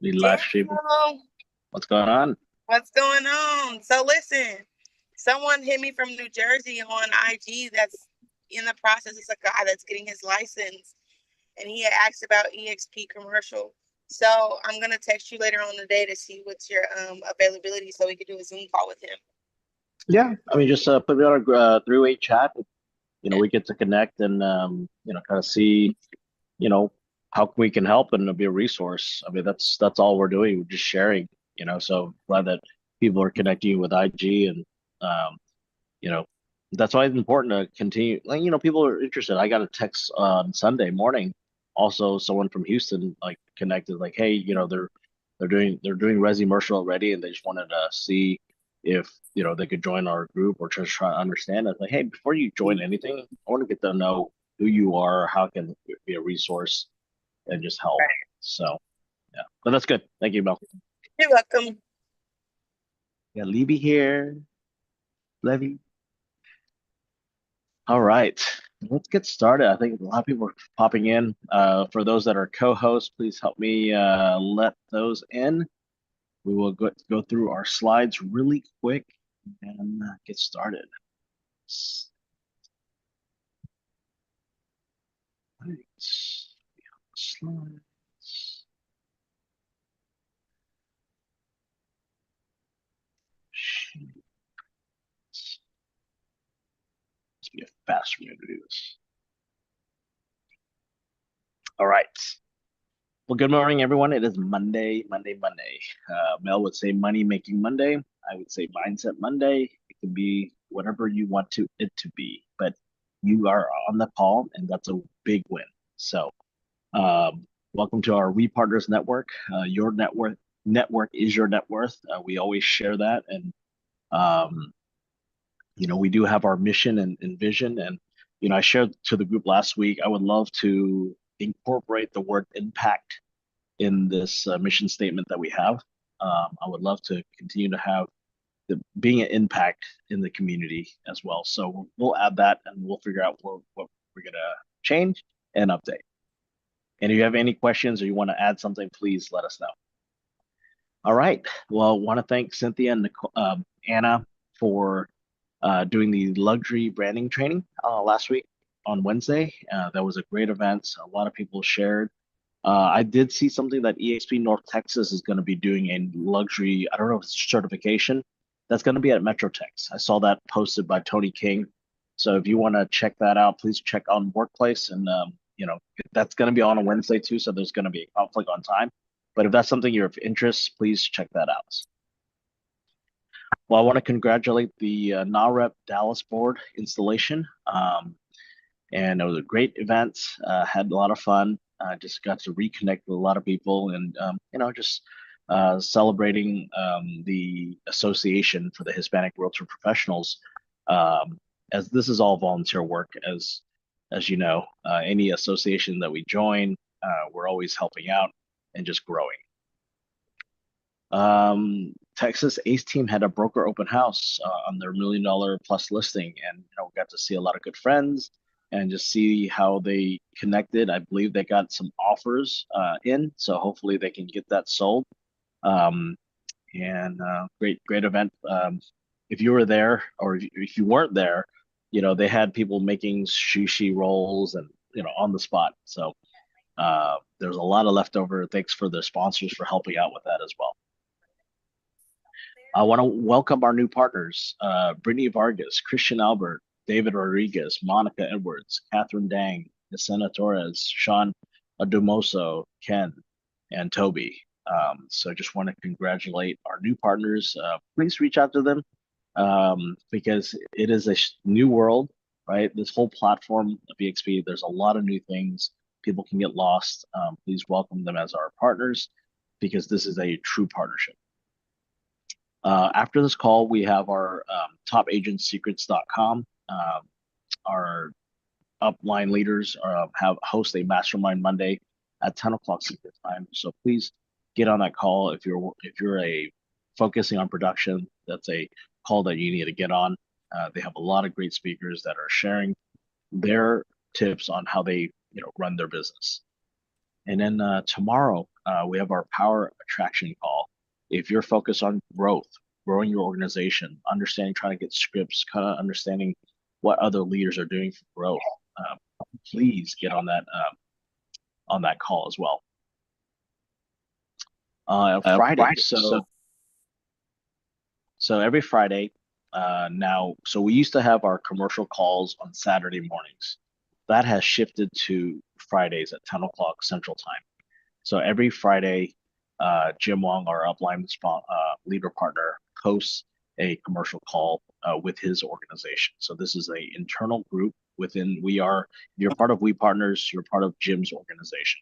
The live stream. Daniel, What's going on? what's going on? So listen, someone hit me from New Jersey on IG that's in the process. It's a guy that's getting his license, and he had asked about EXP commercial. So I'm gonna text you later on today to see what's your availability so we could do a Zoom call with him. Yeah, I mean, just put me on a three-way chat. We get to connect and kind of see, you know, how we can help and be a resource. I mean, that's all we're doing. We're just sharing. So glad that people are connecting with IG and um, you know, that's why it's important to continue. Like, people are interested. I got a text on Sunday morning. Also, someone from Houston like connected, like, hey, they're doing Resi Commercial already, and they just wanted to see if they could join our group or just try to understand. It's like, hey, before you join anything, I want to get to know who you are, how can be a resource, and just help. So yeah, but that's good. Thank you, Mel. You're welcome. Yeah, Libby here, Levy. All right, let's get started. I think a lot of people are popping in. For those that are co-hosts, please help me let those in. We will go through our slides really quick and get started. Right. Slides. Must be a faster way to do this. All right. Well, good morning, everyone. It is Monday, Monday, Monday. Mel would say money making Monday. I would say mindset Monday. It can be whatever you want it to be, but you are on the call, and that's a big win. So, welcome to our We Partners Network. Your network is your net worth. We always share that, and um, we do have our mission and vision. And I shared to the group last week. I would love to incorporate the word impact in this mission statement that we have. I would love to continue to have being an impact in the community as well. So we'll add that and we'll figure out what we're gonna change and update. And if you have any questions or you want to add something, please let us know. All right. Well, want to thank Cynthia and Anna for doing the luxury branding training last week on Wednesday. That was a great event. A lot of people shared. I did see something that EXP North Texas is going to be doing a luxury, I don't know if it's certification, that's going to be at MetroTex. I saw that posted by Tony King. So if you want to check that out, please check on Workplace. And, that's going to be on a Wednesday too. So there's going to be a conflict on time. But if that's something you're of interest, please check that out. Well, I want to congratulate the NAREP Dallas board installation. And it was a great event. Had a lot of fun. Just got to reconnect with a lot of people, and just celebrating the association for the Hispanic Realtor Professionals. As this is all volunteer work, as you know, any association that we join, we're always helping out and just growing. Texas Ace Team had a broker open house on their $1 million plus listing, and got to see a lot of good friends and just see how they connected. I believe they got some offers in, so hopefully they can get that sold. And great event. If you were there or if you weren't there, they had people making sushi rolls and on the spot. So there's a lot of leftover. Thanks for the sponsors for helping out with that as well. I want to welcome our new partners, Brittany Vargas, Christian Albert, David Rodriguez, Monica Edwards, Catherine Dang, Yesenia Torres, Sean Adumoso, Ken, and Toby. So just want to congratulate our new partners. Please reach out to them because it is a new world, right? This whole platform of EXP, there's a lot of new things. People can get lost. Please welcome them as our partners because this is a true partnership. After this call, we have our topagentsecrets.com. Our upline leaders have host a mastermind Monday at 10 o'clock Secret time. So please get on that call if you're focusing on production. That's a call that you need to get on. They have a lot of great speakers that are sharing their tips on how they run their business. And then tomorrow, we have our power attraction call. If you're focused on growth, growing your organization, understanding, trying to get scripts, kind of understanding what other leaders are doing for growth, please get on that call as well. Friday. So every Friday now, so we used to have our commercial calls on Saturday mornings. That has shifted to Fridays at 10 o'clock Central Time. So every Friday, Jim Wong, our upline leader partner, hosts a commercial call with his organization. So this is a internal group within you're part of We Partners, you're part of Jim's organization.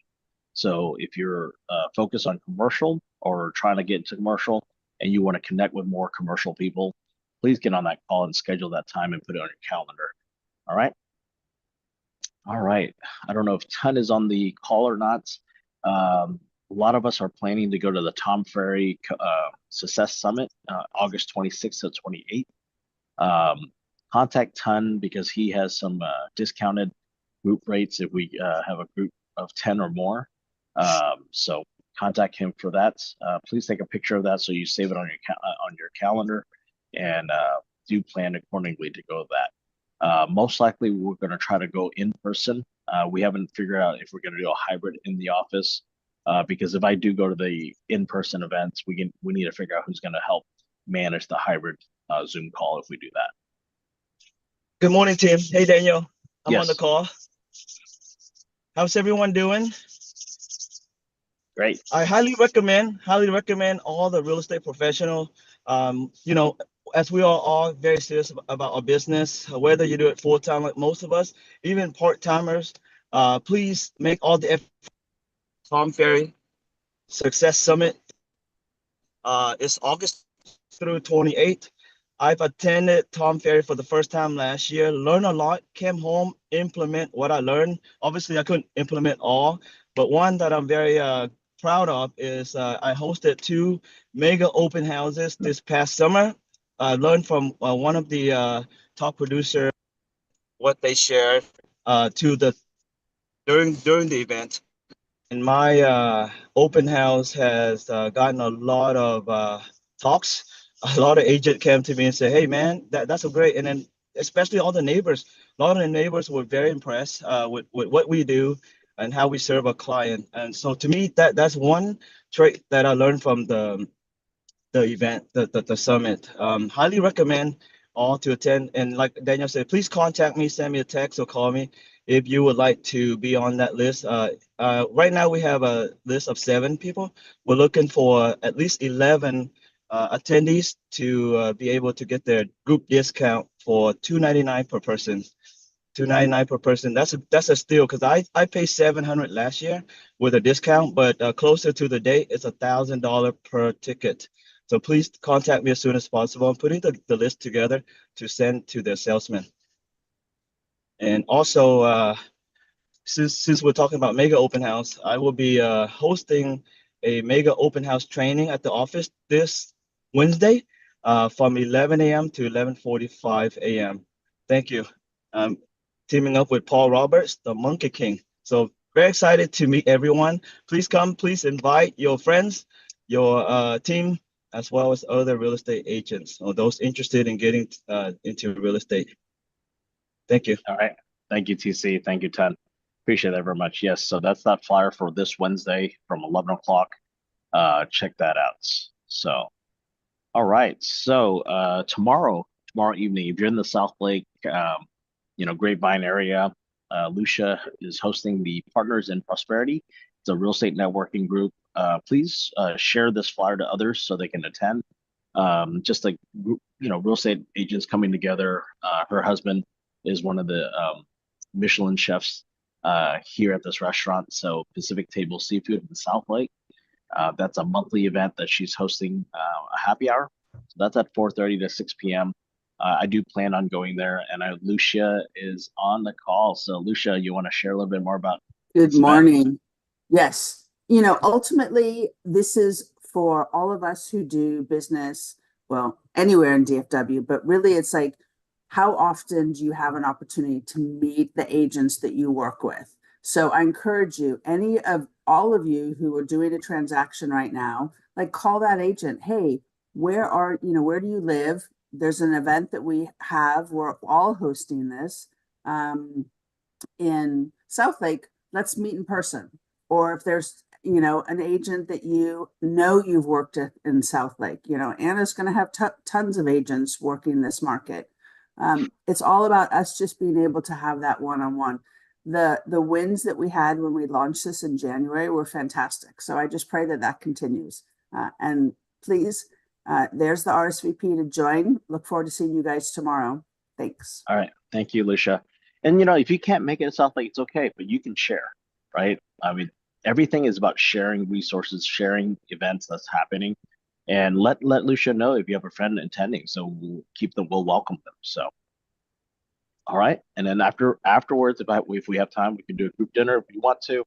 So if you're focused on commercial or trying to get into commercial and you want to connect with more commercial people, please get on that call and schedule that time and put it on your calendar. All right. All right. I don't know if Ton is on the call or not. A lot of us are planning to go to the Tom Ferry Success Summit, August 26th to 28th. Contact Ton because he has some discounted group rates if we have a group of 10 or more. So contact him for that. Please take a picture of that so you save it on your calendar, and do plan accordingly to go to that. Most likely we're going to try to go in person. We haven't figured out if we're going to do a hybrid in the office, because if I do go to the in-person events, we need to figure out who's going to help manage the hybrid Zoom call if we do that. Good morning, Tim. Hey, Daniel. I'm Yes. on the call. How's everyone doing? Great. I highly recommend all the real estate professional. As we are all very serious about our business, whether you do it full time like most of us, even part timers, please make all the effort. Tom Ferry Success Summit. It's August through 28th. I've attended Tom Ferry for the first time last year, learned a lot, came home, implement what I learned. Obviously, I couldn't implement all, but one that I'm very proud of is I hosted 2 mega open houses this past summer. I learned from one of the top producers what they shared during the event. And my open house has gotten a lot of talks. A lot of agents came to me and said, "Hey, man, that's a great." And then especially all the neighbors, a lot of the neighbors were very impressed with what we do and how we serve a client. And so to me, that's one trait that I learned from the event, the summit. Highly recommend all to attend. And like Daniel said, please contact me, send me a text or call me if you would like to be on that list. Right now we have a list of 7 people. We're looking for at least 11 attendees to be able to get their group discount for $299 per person. $299 per person. That's a steal because I paid $700 last year with a discount, but closer to the date, it's $1,000 per ticket. So please contact me as soon as possible. I'm putting the list together to send to the salesman. And also, since we're talking about mega open house, I will be hosting a mega open house training at the office this Wednesday from 11 a.m. to 11:45 a.m. Thank you. Teaming up with Paul Roberts, the Monkey King. So very excited to meet everyone. Please come, please invite your friends, your team, as well as other real estate agents or those interested in getting into real estate. Thank you. All right. Thank you, TC. Thank you, Ted. Appreciate that very much. Yes, so that's that flyer for this Wednesday from 11 o'clock. Check that out. So, all right. So tomorrow evening, if you're in the South Lake, Grapevine area, Lucia is hosting the Partners in Prosperity. It's a real estate networking group. Please share this flyer to others so they can attend. Just like real estate agents coming together. Her husband is one of the Michelin chefs here at this restaurant. So Pacific Table Seafood in the South Lake. That's a monthly event that she's hosting a happy hour. So that's at 4:30 to 6 p.m. I do plan on going there, and Lucia is on the call. So Lucia, you want to share a little bit more about? Good morning. Yes. Ultimately, this is for all of us who do business, well, anywhere in DFW, but really it's like, how often do you have an opportunity to meet the agents that you work with? So I encourage you, any of all of you who are doing a transaction right now, like call that agent. Hey, where do you live? There's an event that we have. We're all hosting this in South Lake. Let's meet in person. Or if there's, an agent that you've worked at in South Lake, Anna's going to have tons of agents working this market. It's all about us just being able to have that one-on-one. The wins that we had when we launched this in January were fantastic. So I just pray that continues. And please, there's the RSVP to join. Look forward to seeing you guys tomorrow. Thanks. All right. Thank you, Lucia. And, if you can't make it in South Lake, it's okay, but you can share, right? I mean, everything is about sharing resources, sharing events that's happening, and let Lucia know if you have a friend attending. So we'll welcome them. So, all right. And then afterwards, if we have time, we can do a group dinner if you want to.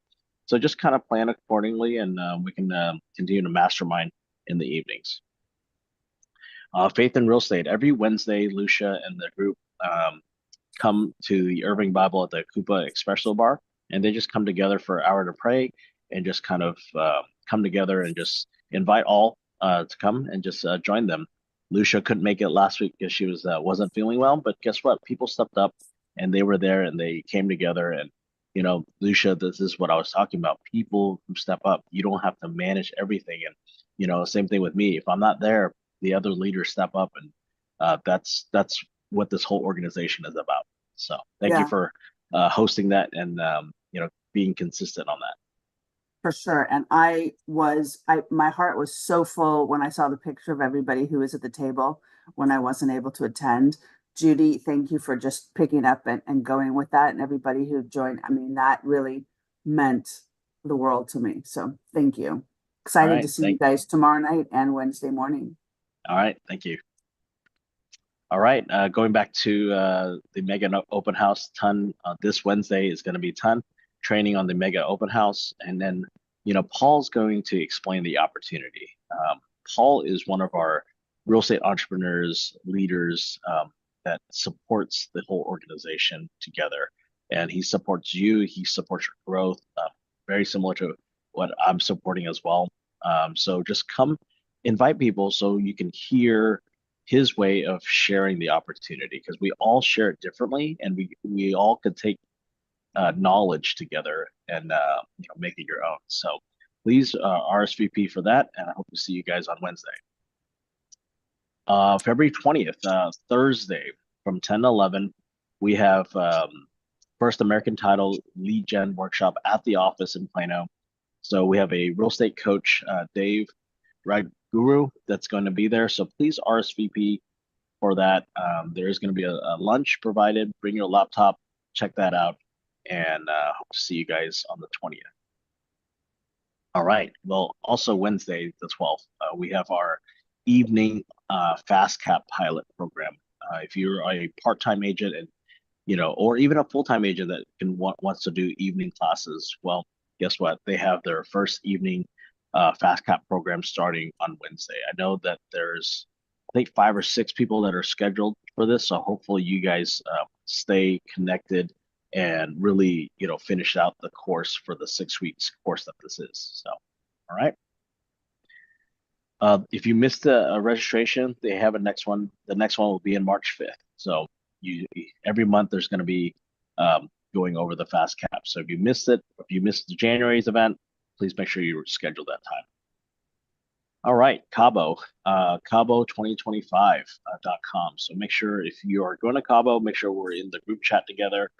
So just kind of plan accordingly, and we can continue to mastermind in the evenings. Faith in Real Estate. Every Wednesday, Lucia and the group come to the Irving Bible at the Coupa Espresso Bar, and they just come together for an hour to pray and just kind of come together and just invite all to come and just join them. Lucia couldn't make it last week because she wasn't feeling well, but guess what? People stepped up and they were there and they came together. And Lucia, this is what I was talking about. People who step up, you don't have to manage everything. And same thing with me. If I'm not there, the other leaders step up, and that's what this whole organization is about. So thank you for hosting that and being consistent on that. For sure. And my heart was so full when I saw the picture of everybody who was at the table when I wasn't able to attend. Judy, thank you for just picking up and going with that, and everybody who joined. I mean, that really meant the world to me. So thank you. Excited to see you guys tomorrow night and Wednesday morning. All right. Thank you. All right. Going back to the Mega Open House, this Wednesday is going to be training on the Mega Open House. And then, Paul's going to explain the opportunity. Paul is one of our real estate entrepreneurs, leaders that supports the whole organization together. And he supports you. He supports your growth, very similar to what I'm supporting as well. So just come invite people so you can hear his way of sharing the opportunity, because we all share it differently, and we all could take knowledge together and make it your own. So please RSVP for that, and I hope to see you guys on Wednesday. February 20th, Thursday from 10 to 11, we have First American Title Lead Gen Workshop at the office in Plano. So we have a real estate coach, Dave Guru, that's going to be there. So please RSVP for that. There is going to be a lunch provided. Bring your laptop, check that out, and hope to see you guys on the 20th. All right. Well, also Wednesday, the 12th, we have our evening fast cap pilot program. If you're a part-time agent and or even a full-time agent that wants to do evening classes, well, guess what? They have their first evening fast cap program starting on Wednesday. I know that there's, I think, 5 or 6 people that are scheduled for this. So hopefully you guys stay connected and really, finish out the course for the 6 weeks course that this is. So, all right. If you missed a registration, they have a next one. The next one will be in March 5th. So every month there's going to be going over the fast cap. So if you missed it, if you missed the January's event, please make sure you schedule that time. All right, Cabo, Cabo2025.com. So make sure if you are going to Cabo, make sure we're in the group chat together.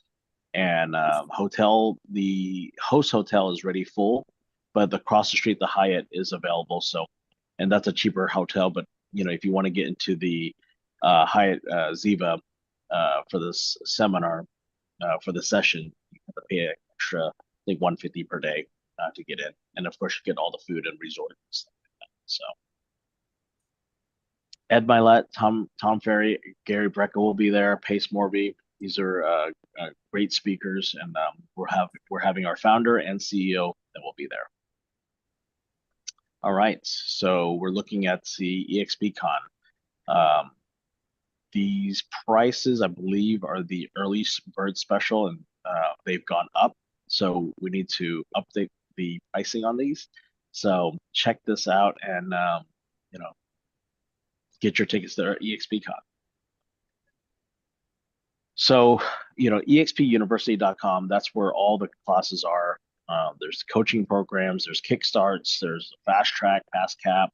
And the host hotel is already full, but across the street, the Hyatt is available. So, and that's a cheaper hotel. But if you want to get into the Hyatt Ziva for this seminar, for the session, you have to pay an extra, I think, $150 per day to get in, and of course you get all the food and resort and stuff like that. So Ed Milet, Tom Ferry, Gary Brecka will be there, Pace Morby. These are great speakers, and we're having our founder and CEO that will be there. All right, so we're looking at the EXPCon. These prices, I believe, are the early bird special, and they've gone up. So we need to update the pricing on these. So check this out and you know, get your tickets to EXPCon. So, expuniversity.com, that's where all the classes are. There's coaching programs, there's Kickstarts, there's Fast Track, Fast Cap.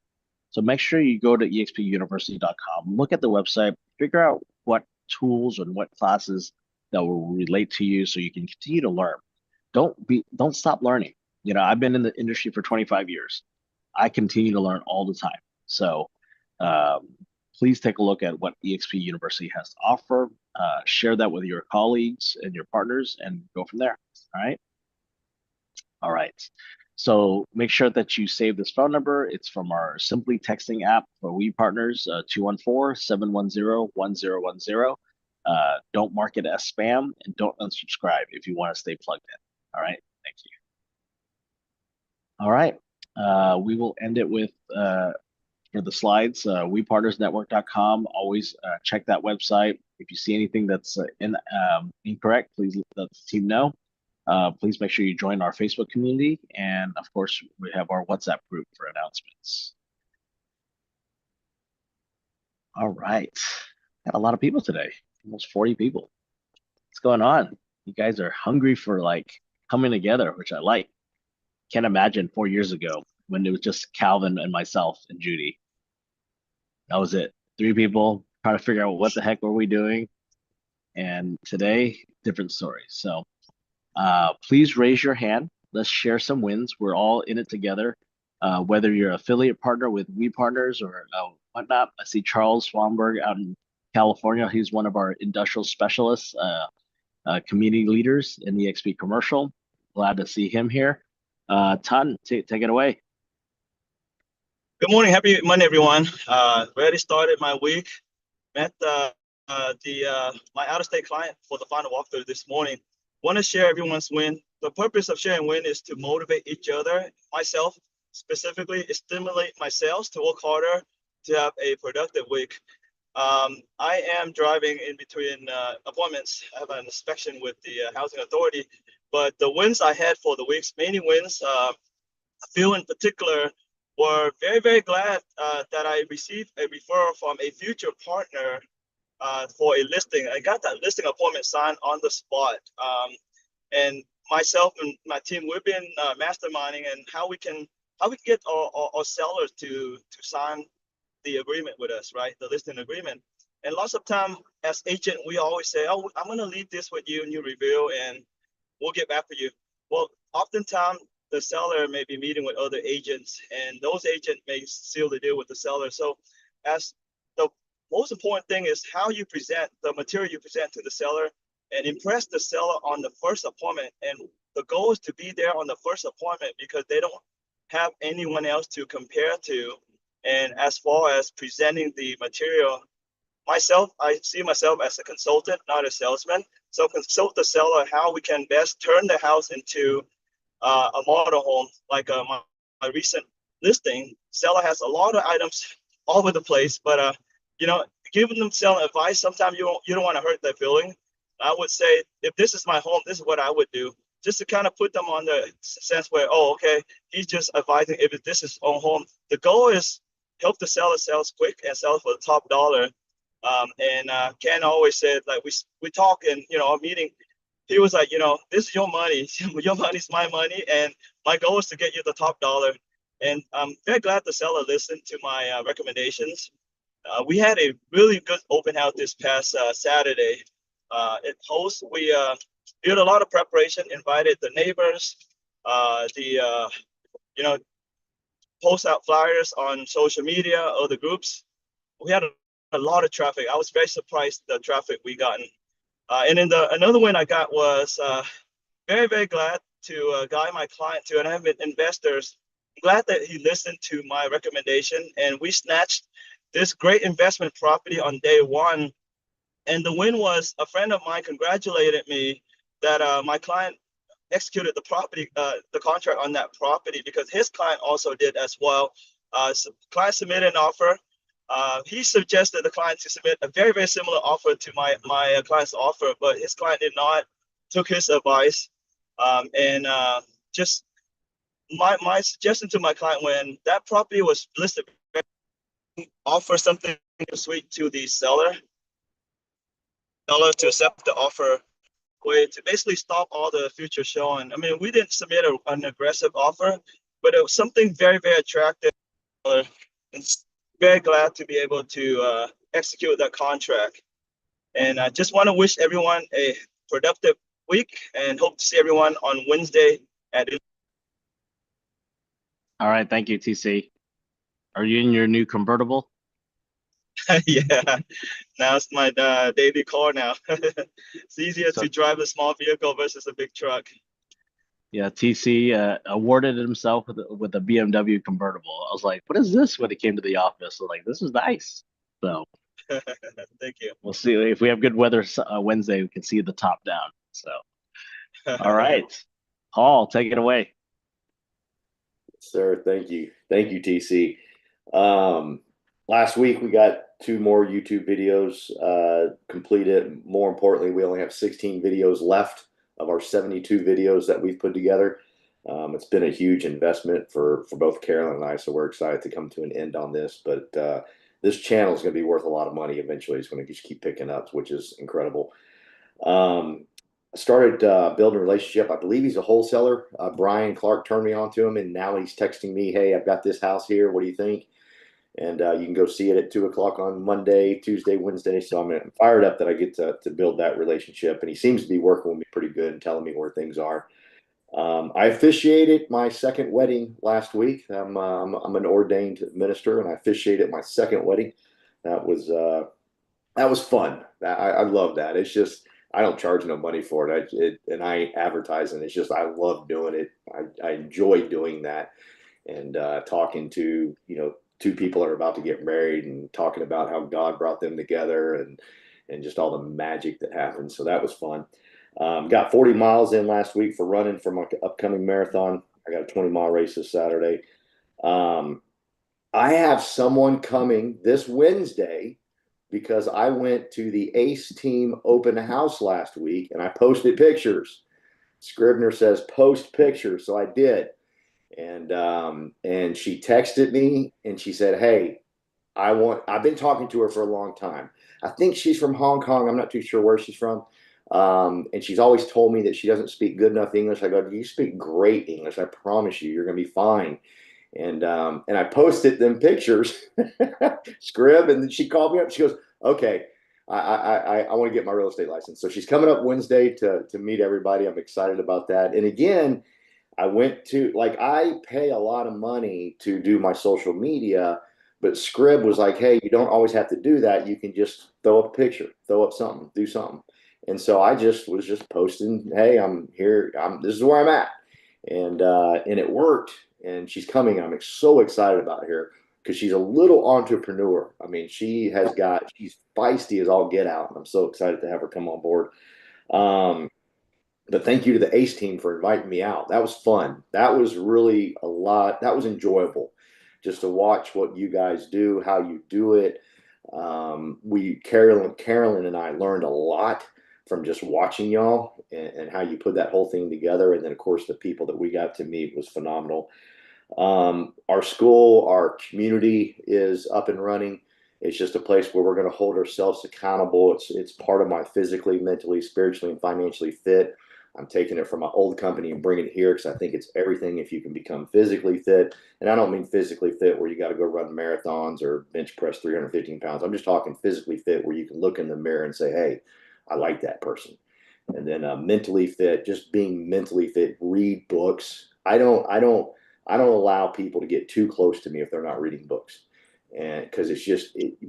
So make sure you go to expuniversity.com, look at the website, figure out what tools and what classes that will relate to you so you can continue to learn. Don't stop learning. I've been in the industry for 25 years. I continue to learn all the time. So please take a look at what EXP University has to offer. Share that with your colleagues and your partners and go from there. All right. All right. So make sure that you save this phone number. It's from our Simply Texting app for We Partners, 214-710-1010. Don't mark it as spam and don't unsubscribe if you want to stay plugged in. All right. Thank you. All right. We will end it with for the slides, wepartnersnetwork.com. Always check that website. If you see anything that's incorrect, please let the team know. Please make sure you join our Facebook community. And of course, we have our WhatsApp group for announcements. All right. Got a lot of people today, almost 40 people. What's going on? You guys are hungry for coming together, which I like. Can't imagine 4 years ago when it was just Calvin and myself and Judy. That was it. 3 people trying to figure out what the heck were we doing. And today, different stories. So please raise your hand. Let's share some wins. We're all in it together. Whether you're an affiliate partner with We Partners or whatnot. I see Charles Swanberg out in California. He's one of our industrial specialists, community leaders in the EXP commercial. Glad to see him here. Tan, take it away. Good morning, happy Monday, everyone. Already started my week. Met my out-of-state client for the final walkthrough this morning. Want to share everyone's win. The purpose of sharing win is to motivate each other. Myself specifically, is stimulate my sales to work harder to have a productive week. I am driving in between appointments. I have an inspection with the housing authority, but the wins I had for the weeks, many wins, a few in particular, were very, very glad that I received a referral from a future partner for a listing. I got that listing appointment signed on the spot. And myself and my team, we've been masterminding and how we can get our sellers to sign the agreement with us, right? The listing agreement. And lots of time as agent, we always say, oh, I'm going to leave this with you and you review and we'll get back with you. Well, oftentimes the seller may be meeting with other agents and those agents may seal the deal with the seller. So as the most important thing is how you present the material you present to the seller and impress the seller on the first appointment. And the goal is to be there on the first appointment because they don't have anyone else to compare to. And as far as presenting the material, myself, I see myself as a consultant, not a salesman. So consult the seller how we can best turn the house into a model home. Like my recent listing, seller has a lot of items all over the place, but giving them seller advice, sometimes you don't want to hurt their feeling. I would say, if this is my home, this is what I would do, just to kind of put them on the sense where, oh, okay, he's just advising if this is own home. The goal is help the seller sell quick and sell for the top dollar. Ken always said, like we talk in our meeting. He was like, this is your money. Your money's my money, and my goal is to get you the top dollar. And I'm very glad the seller listened to my recommendations. We had a really good open house this past Saturday. At Host, we did a lot of preparation, invited the neighbors, post out flyers on social media, other groups. We had a lot of traffic. I was very surprised the traffic we gotten. And then another win I got was very, very glad to guide my client to an investors. I'm glad that he listened to my recommendation and we snatched this great investment property on day one. And the win was a friend of mine congratulated me that my client executed the contract on that property because his client also did as well. So client submitted an offer. He suggested the client to submit a very, very similar offer to my client's offer, but his client did not, took his advice, and just my suggestion to my client when that property was listed, offer something sweet to the seller to accept the offer, way to basically stop all the future showing. I mean, we didn't submit an aggressive offer, but it was something very, very attractive. And very glad to be able to execute that contract. And I just want to wish everyone a productive week and hope to see everyone on Wednesday at. All right, thank you, TC. Are you in your new convertible? Yeah, now it's my daily car now. It's easier So- to drive a small vehicle versus a big truck. Yeah, TC awarded himself with a BMW convertible. I was like, what is this when he came to the office? So like, this is nice. So Thank you. we'll see if we have good weather Wednesday, we can see the top down. So, all right, Paul, take it away. Sir, thank you. Thank you, TC. Last week we got 2 more YouTube videos completed. More importantly, we only have 16 videos left of our 72 videos that we've put together. It's been a huge investment for both Carolyn and I, so we're excited to come to an end on this. But this channel is going to be worth a lot of money eventually. It's going to just keep picking up, which is incredible. I started building a relationship. I believe he's a wholesaler. Brian Clark turned me on to him, and now he's texting me, hey, I've got this house here. What do you think? And you can go see it at 2 o'clock on Monday, Tuesday, Wednesday. So I'm fired up that I get to build that relationship. And he seems to be working with me pretty good and telling me where things are. I officiated my second wedding last week. I'm an ordained minister, and I officiated my second wedding. That was fun. I love that. It's just, I don't charge no money for it. And I advertise, and it's just, I love doing it. I enjoy doing that, and talking to, 2 people that are about to get married and talking about how God brought them together and just all the magic that happens. So that was fun. Got 40 miles in last week for running for my upcoming marathon. I got a 20-mile race this Saturday. I have someone coming this Wednesday because I went to the Ace Team open house last week and I posted pictures. Scribner says post pictures, so I did. And she texted me and she said, hey, I've been talking to her for a long time. I think she's from Hong Kong. I'm not too sure where she's from. And she's always told me that she doesn't speak good enough English. I go, you speak great English. I promise you, you're going to be fine. And I posted them pictures, Scrib, and then she called me up. She goes, okay, I want to get my real estate license. So she's coming up Wednesday to meet everybody. I'm excited about that. And again, I went to, I pay a lot of money to do my social media, but Scrib was like, hey, you don't always have to do that. You can just throw up a picture, throw up something, do something. And so I was just posting, hey, I'm here. This is where I'm at. And it worked. And she's coming. I'm so excited about her because she's a little entrepreneur. I mean, she's feisty as all get out. And I'm so excited to have her come on board. But thank you to the Ace Team for inviting me out. That was fun. That was really a lot. That was enjoyable just to watch what you guys do, how you do it. Carolyn and I learned a lot from just watching y'all and how you put that whole thing together. And then, of course, the people that we got to meet was phenomenal. Our school, our community is up and running. It's just a place where we're going to hold ourselves accountable. It's part of my physically, mentally, spiritually, and financially fit. I'm taking it from my old company and bringing it here because I think it's everything if you can become physically fit. And I don't mean physically fit where you got to go run marathons or bench press 315 pounds. I'm just talking physically fit where you can look in the mirror and say, hey, I like that person. And then mentally fit, just being mentally fit, read books. I don't allow people to get too close to me if they're not reading books. And because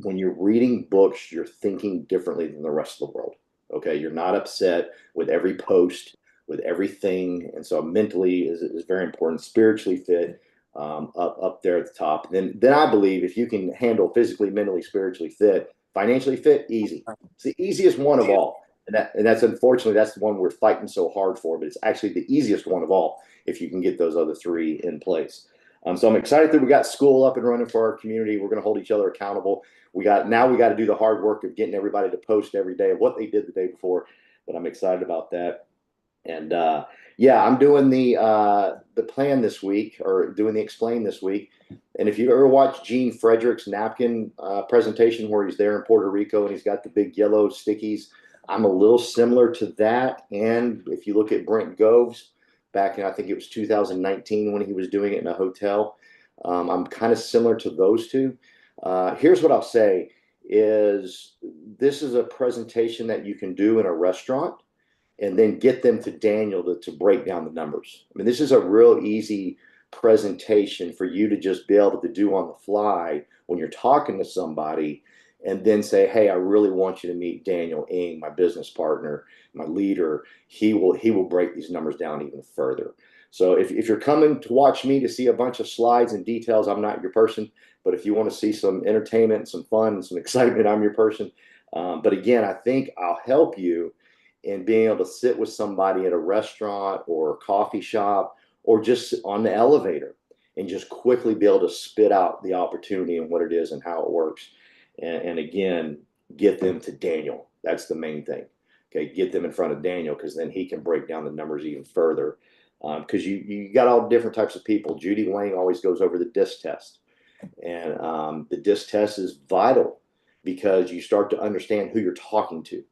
when you're reading books, you're thinking differently than the rest of the world. Okay, you're not upset with every post, with everything, and so mentally is very important. Spiritually fit, up there at the top. Then I believe if you can handle physically, mentally, spiritually fit, financially fit, easy. It's the easiest one of all, and that's unfortunately that's the one we're fighting so hard for. But it's actually the easiest one of all if you can get those other 3 in place. So I'm excited that we got school up and running for our community. We're going to hold each other accountable. We got to do the hard work of getting everybody to post every day of what they did the day before. But I'm excited about that. And Yeah, I'm doing the plan this week, or doing the explain this week. And if you ever watch Gene Frederick's napkin presentation where he's there in Puerto Rico and he's got the big yellow stickies, I'm a little similar to that. And if you look at Brent Gove's back in, I think it was 2019 when he was doing it in a hotel, I'm kind of similar to those two. Here's what I'll say is this is a presentation that you can do in a restaurant and then get them to Daniel to break down the numbers. I mean, this is a real easy presentation for you to just be able to do on the fly when you're talking to somebody, and then say, hey, I really want you to meet Daniel Ng, my business partner, my leader. He will break these numbers down even further. So if you're coming to watch me to see a bunch of slides and details, I'm not your person. But if you want to see some entertainment, some fun, and some excitement, I'm your person. But again, I think I'll help you in being able to sit with somebody at a restaurant or a coffee shop or just on the elevator and just quickly be able to spit out the opportunity and what it is and how it works. And again, get them to Daniel. That's the main thing. Okay, get them in front of Daniel, because then he can break down the numbers even further. Because you got all different types of people. Judy Wang always goes over the DISC test. And the DISC test is vital because you start to understand who you're talking to.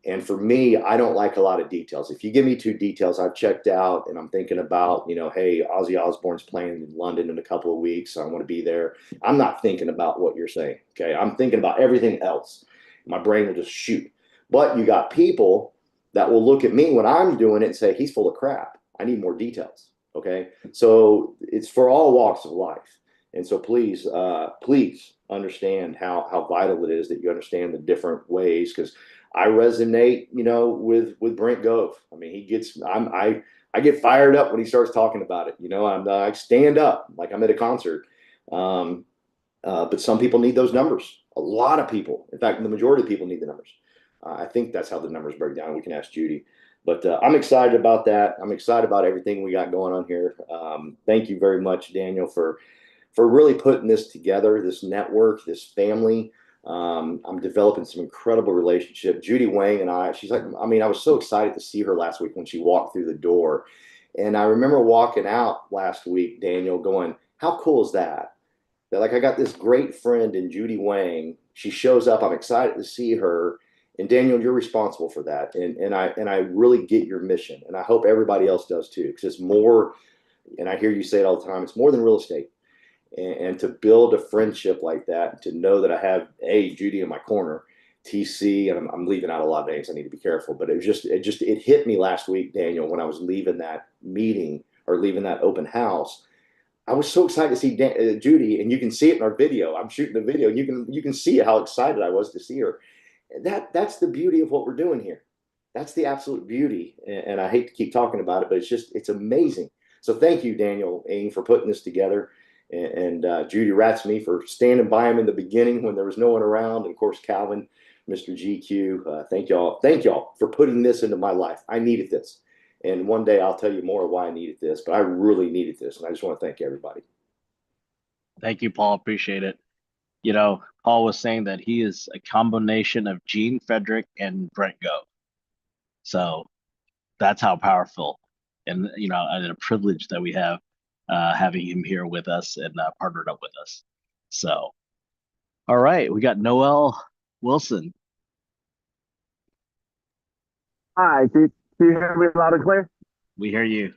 And for me, I don't like a lot of details. If you give me too details, I've checked out and I'm thinking about, hey, Ozzy Osbourne's playing in London in a couple of weeks, so I want to be there. I'm not thinking about what you're saying. Okay. I'm thinking about everything else. My brain will just shoot. But you got people that will look at me when I'm doing it and say, he's full of crap. I need more details. Okay. So it's for all walks of life. And so please understand how vital it is that you understand the different ways, because I resonate, with Brent Gove. I mean, I get fired up when he starts talking about it. I stand up like I'm at a concert. But some people need those numbers. A lot of people, in fact, the majority of people need the numbers. I think that's how the numbers break down. We can ask Judy, but I'm excited about that. I'm excited about everything we got going on here. Thank you very much, Daniel, for really putting this together, this network, this family. I'm developing some incredible relationship. Judy Wang and I was so excited to see her last week when she walked through the door. And I remember walking out last week, Daniel, going, how cool is that? That I got this great friend in Judy Wang. She shows up. I'm excited to see her. And Daniel, you're responsible for that. And I really get your mission. And I hope everybody else does too, because it's more, and I hear you say it all the time, it's more than real estate. And to build a friendship like that, to know that I have Judy in my corner, TC, and I'm leaving out a lot of names. I need to be careful, but it hit me last week, Daniel, when I was leaving that meeting or leaving that open house. I was so excited to see Judy, and you can see it in our video. I'm shooting the video, and you can see how excited I was to see her. That's the beauty of what we're doing here. That's the absolute beauty, and I hate to keep talking about it, but it's amazing. So thank you, Daniel Ng, for putting this together. And Judy rats me for standing by him in the beginning when there was no one around. And of course, Calvin, Mr. GQ, thank y'all for putting this into my life. I needed this. And one day I'll tell you more why I needed this, but I really needed this. And I just want to thank everybody. Thank you, Paul. Appreciate it. Paul was saying that he is a combination of Gene Frederick and Brent Gove. So that's how powerful and, a privilege that we have having him here with us and partnered up with us. So, all right, we got Noel Wilson. Hi, can you hear me loud and clear? We hear you.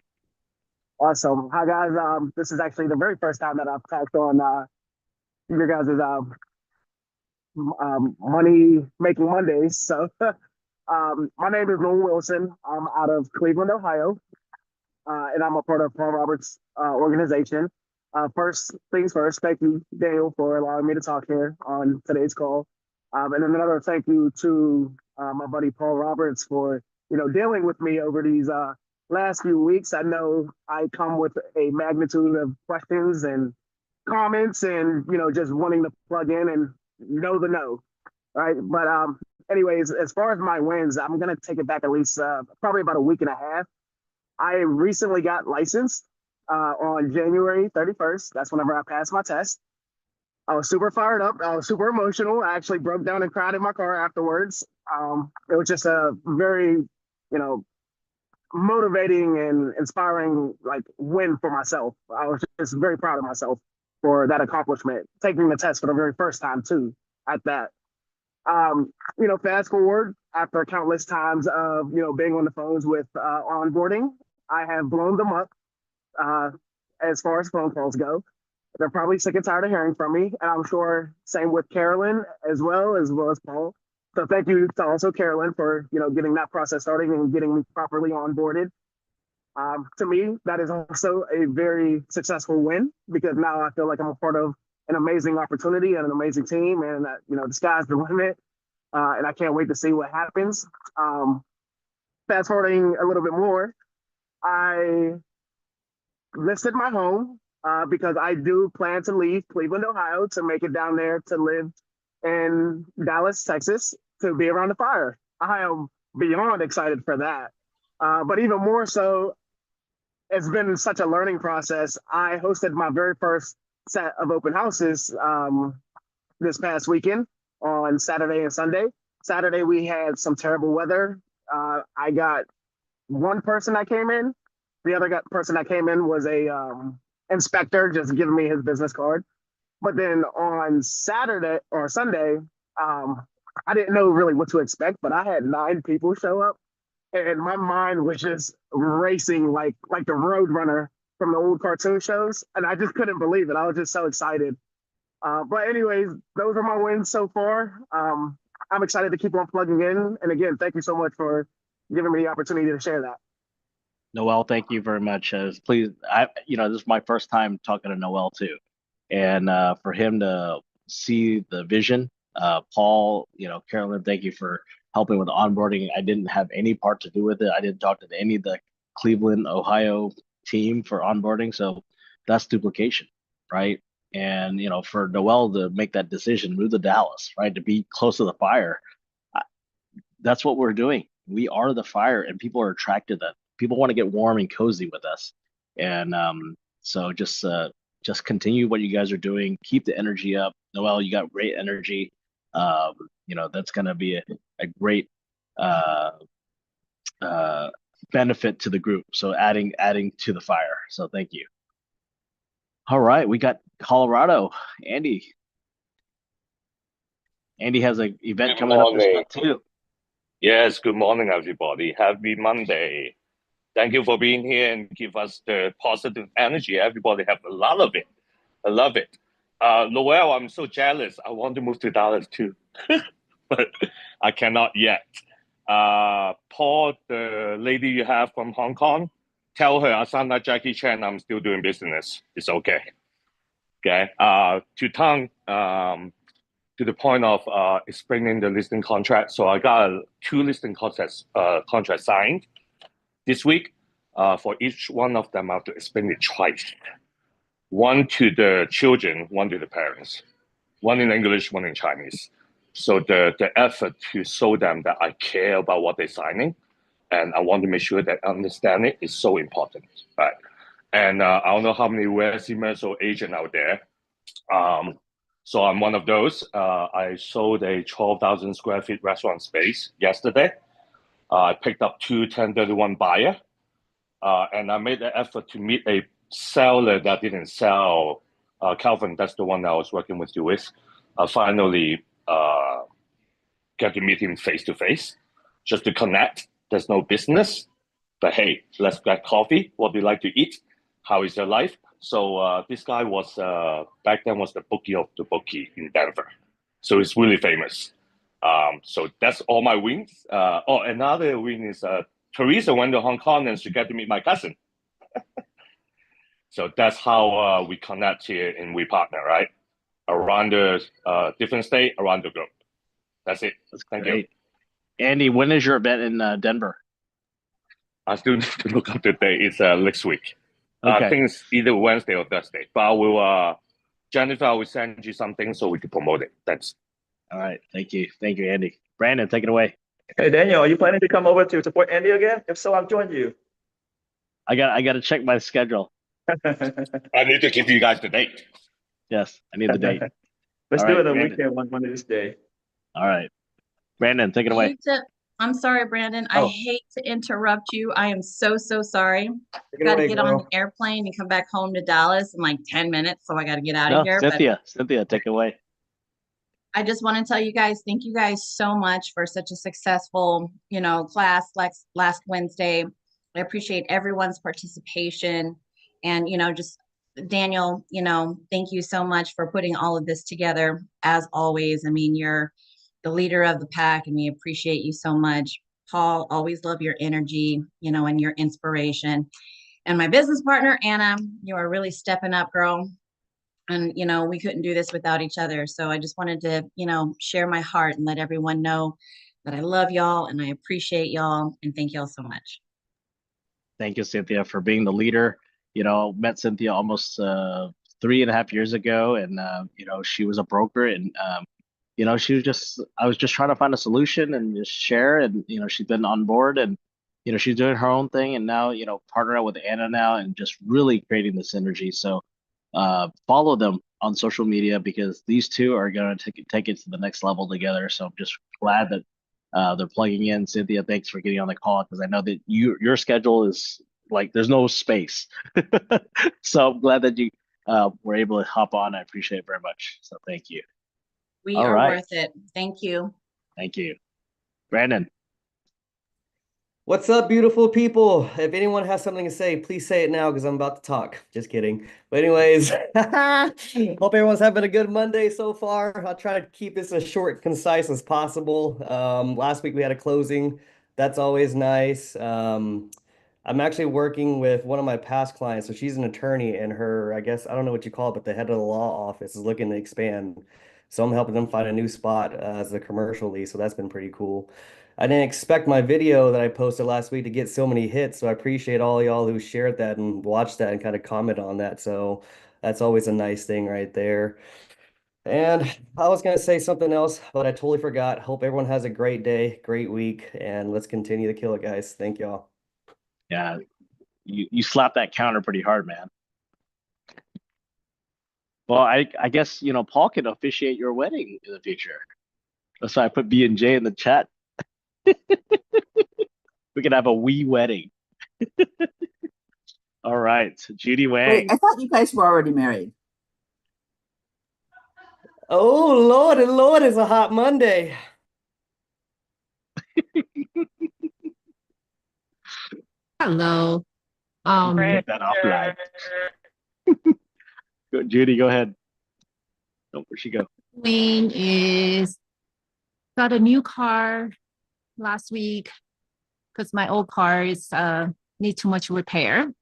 Awesome. Hi, guys. This is actually the very first time that I've talked on your guys' Money Making Mondays. So, my name is Noel Wilson. I'm out of Cleveland, Ohio, and I'm a part of Paul Roberts' organization. First things first, thank you, Daniel, for allowing me to talk here on today's call. And then another thank you to my buddy Paul Roberts for dealing with me over these last few weeks. I know I come with a magnitude of questions and comments and just wanting to plug in and know the know, right? But anyways, as far as my wins, I'm gonna take it back at least probably about a week and a half. I recently got licensed on January 31st. That's whenever I passed my test. I was super fired up. I was super emotional. I actually broke down and cried in my car afterwards. It was just a very, motivating and inspiring like win for myself. I was just very proud of myself for that accomplishment, taking the test for the very first time too at that. Fast forward after countless times of, being on the phones with onboarding, I have blown them up as far as phone calls go. They're probably sick and tired of hearing from me. And I'm sure same with Carolyn as well as Paul. So thank you to also Carolyn for, getting that process started and getting me properly onboarded. To me, that is also a very successful win because now I feel like I'm a part of an amazing opportunity and an amazing team, and the sky's the limit. And I can't wait to see what happens. Fast forwarding a little bit more, I listed my home because I do plan to leave Cleveland, Ohio, to make it down there to live in Dallas, Texas, to be around the fire. I am beyond excited for that. But even more so, it's been such a learning process. I hosted my very first set of open houses this past weekend on Saturday and Sunday. Saturday, we had some terrible weather. I got one person that came in. The other person that came in was a inspector, just giving me his business card. But then on Saturday or Sunday, I didn't know really what to expect, but I had 9 people show up, and my mind was just racing like the Road Runner from the old cartoon shows, and I just couldn't believe it. I was just so excited. But anyways, those are my wins so far. I'm excited to keep on plugging in, and again, thank you so much for giving me the opportunity to share that. Noel, thank you very much. Please, this is my first time talking to Noel too, and for him to see the vision, Paul, Carolyn, thank you for helping with the onboarding. I didn't have any part to do with it. I didn't talk to any of the Cleveland, Ohio team for onboarding, so that's duplication, right? And for Noel to make that decision, move to Dallas, right, to be close to the fire, that's what we're doing. We are the fire, and people are attracted to that. People want to get warm and cozy with us, and so just continue what you guys are doing. Keep the energy up. Noel, you got great energy. That's going to be a great benefit to the group. So adding to the fire. So thank you. All right, we got Colorado. Andy has an event coming up this month too. Yes, good morning, everybody. Happy Monday. Thank you for being here and give us the positive energy. Everybody have a lot of it. I love it. Noel, I'm so jealous. I want to move to Dallas too, but I cannot yet. Paul, the lady you have from Hong Kong, tell her I sound like Jackie Chan. I'm still doing business. It's okay. Okay. To Tang, to the point of explaining the listing contract. So I got 2 listing contracts signed this week. For each one of them, I have to explain it twice. One to the children, one to the parents. One in English, one in Chinese. So the effort to show them that I care about what they're signing, and I want to make sure that understand it is so important, right? And I don't know how many resumes or agents out there. So I'm one of those. I sold a 12,000 square feet restaurant space yesterday. I picked up 2 1031 buyers. And I made the effort to meet a seller that didn't sell. Calvin, that's the one that I was working with you with. I finally get to meet him face to face, just to connect. There's no business, but hey, let's get coffee. What do you like to eat? How is your life? So this guy was back then was the bookie of the bookie in Denver, so he's really famous. So that's all my wins. Another win is Teresa went to Hong Kong and she got to meet my cousin. So that's how we connect here and we partner, right? Around the different state, around the globe. That's it. Thank you. Andy, when is your event in Denver? I still need to look up the date. It's next week. Okay. I think it's either Wednesday or Thursday. But I will, Jennifer, I will send you something so we can promote it. Thanks. All right. Thank you, Andy. Brandon, take it away. Hey, Daniel, are you planning to come over to support Andy again? If so, I'll join you. I got to check my schedule. I need to give you guys the date. Yes, I need the date. Let's All do right, it a Brandon. weekend one of this day. All right. Brandon, take it away. I'm sorry, Brandon. I Oh. hate to interrupt you. I am so sorry. Take it Got to away, get on girl. an airplane and come back home to Dallas in like 10 minutes. So I got to get out No, of here. Cynthia, take it away. I just want to tell you guys, thank you guys so much for such a successful, class last Wednesday. I appreciate everyone's participation. And, just Daniel, thank you so much for putting all of this together. As always, I mean, you're the leader of the pack and we appreciate you so much. Paul, always love your energy, and your inspiration. And my business partner, Anna, you are really stepping up, girl. And, we couldn't do this without each other. So I just wanted to, share my heart and let everyone know that I love y'all and I appreciate y'all and thank y'all so much. Thank you, Cynthia, for being the leader. Met Cynthia almost 3.5 years ago, and she was a broker, and I was just trying to find a solution and just share, and she's been on board, and she's doing her own thing, and now partner up with Anna now, and just really creating the synergy. So follow them on social media because these two are going to take it to the next level together. So I'm just glad that they're plugging in. Cynthia, thanks for getting on the call because I know that your schedule is like there's no space. So I'm glad that you were able to hop on. I appreciate it very much. So thank you. We All are right. worth it. Thank you. Thank you. Brandon. What's up, beautiful people? If anyone has something to say, please say it now because I'm about to talk. Just kidding. But anyways, hope everyone's having a good Monday so far. I'll try to keep this as short and concise as possible. Last week we had a closing. That's always nice. I'm actually working with one of my past clients. So she's an attorney and her, I guess, I don't know what you call it, but the head of the law office is looking to expand. So I'm helping them find a new spot as a commercial lead. So that's been pretty cool. I didn't expect my video that I posted last week to get so many hits. So I appreciate all y'all who shared that and watched that and kind of comment on that. So that's always a nice thing right there. And I was going to say something else, but I totally forgot. Hope everyone has a great day, great week, and let's continue to kill it, guys. Thank y'all. Yeah, you slapped that counter pretty hard, man. Well, I guess Paul can officiate your wedding in the future. That's why I put B&J in the chat. We could have a wee wedding. All right, Judy Wang. Wait, I thought you guys were already married. Oh, Lord, and Lord, it's a hot Monday. Hello. Take that offline. Judy, go ahead. Oh, where'd she go? Wayne is got a new car last week because my old car is need too much repair.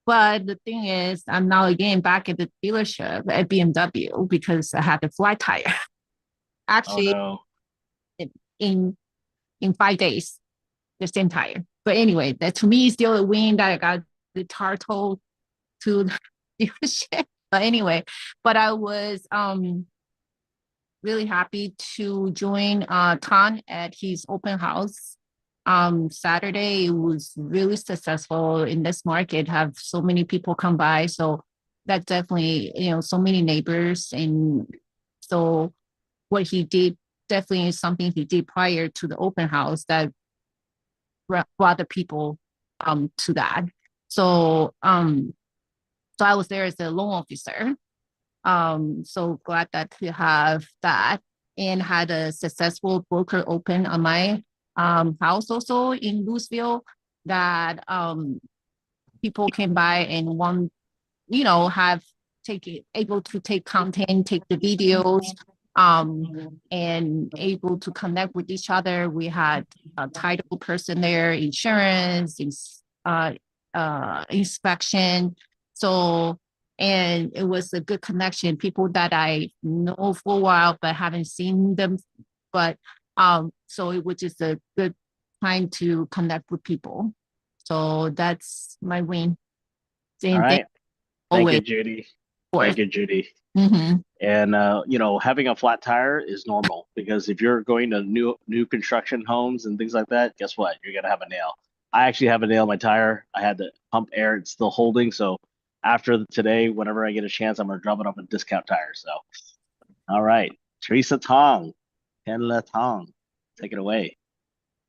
But the thing is, I'm now again back at the dealership at BMW because I had a flat tire. Actually, Oh, no. in 5 days, the same tire. But anyway, that to me is still a win that I got the car towed to the dealership. But anyway, I was really happy to join Tan at his open house. Saturday it was really successful in this market, have so many people come by. So that definitely, so many neighbors. And so what he did definitely is something he did prior to the open house that brought the people to that. So so I was there as a loan officer. So glad that to have that and had a successful broker open on my house also in Louisville that people came by and have able to take content, take the videos, and able to connect with each other. We had a title person there, insurance, inspection. So, and it was a good connection. People that I know for a while, but haven't seen them. But so it was just a good time to connect with people. So that's my win. All right. Thank you, Judy. Thank you, Judy. Mm-hmm. And having a flat tire is normal because if you're going to new construction homes and things like that, guess what? You're gonna have a nail. I actually have a nail in my tire. I had to pump air; it's still holding. So after today, whenever I get a chance, I'm gonna drop it up a discount tire. So, all right, Teresa Tong, Tenla Tong, take it away.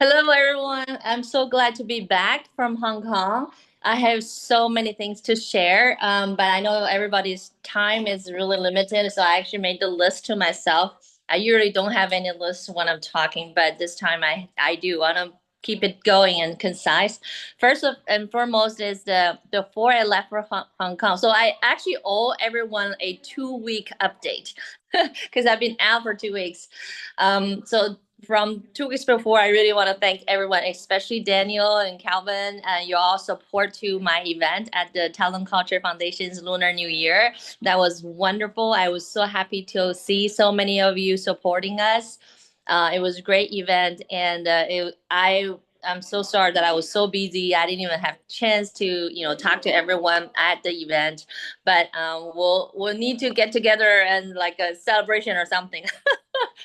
Hello, everyone. I'm so glad to be back from Hong Kong. I have so many things to share, but I know everybody's time is really limited, so I actually made the list to myself. I usually don't have any lists when I'm talking, but this time I do want to keep it going and concise. And foremost is before I left for Hong Kong. So I actually owe everyone a 2-week update because I've been out for 2 weeks. So from 2 weeks before, I really want to thank everyone, especially Daniel and Calvin, and your all support to my event at the Talent Culture Foundation's Lunar New Year. That was wonderful. I was so happy to see so many of you supporting us. It was a great event, and I'm so sorry that I was so busy. I didn't even have a chance to, talk to everyone at the event. But we'll need to get together and like a celebration or something.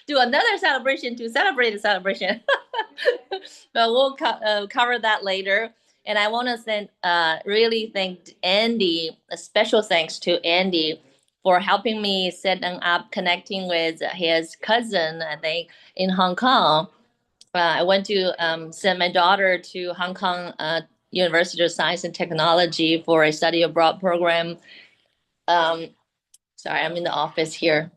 Do another celebration to celebrate the celebration. But we'll cover that later. And I want to really thank Andy, a special thanks to Andy for helping me setting up connecting with his cousin, I think, in Hong Kong. I went to send my daughter to Hong Kong University of Science and Technology for a study abroad program. Sorry, I'm in the office here.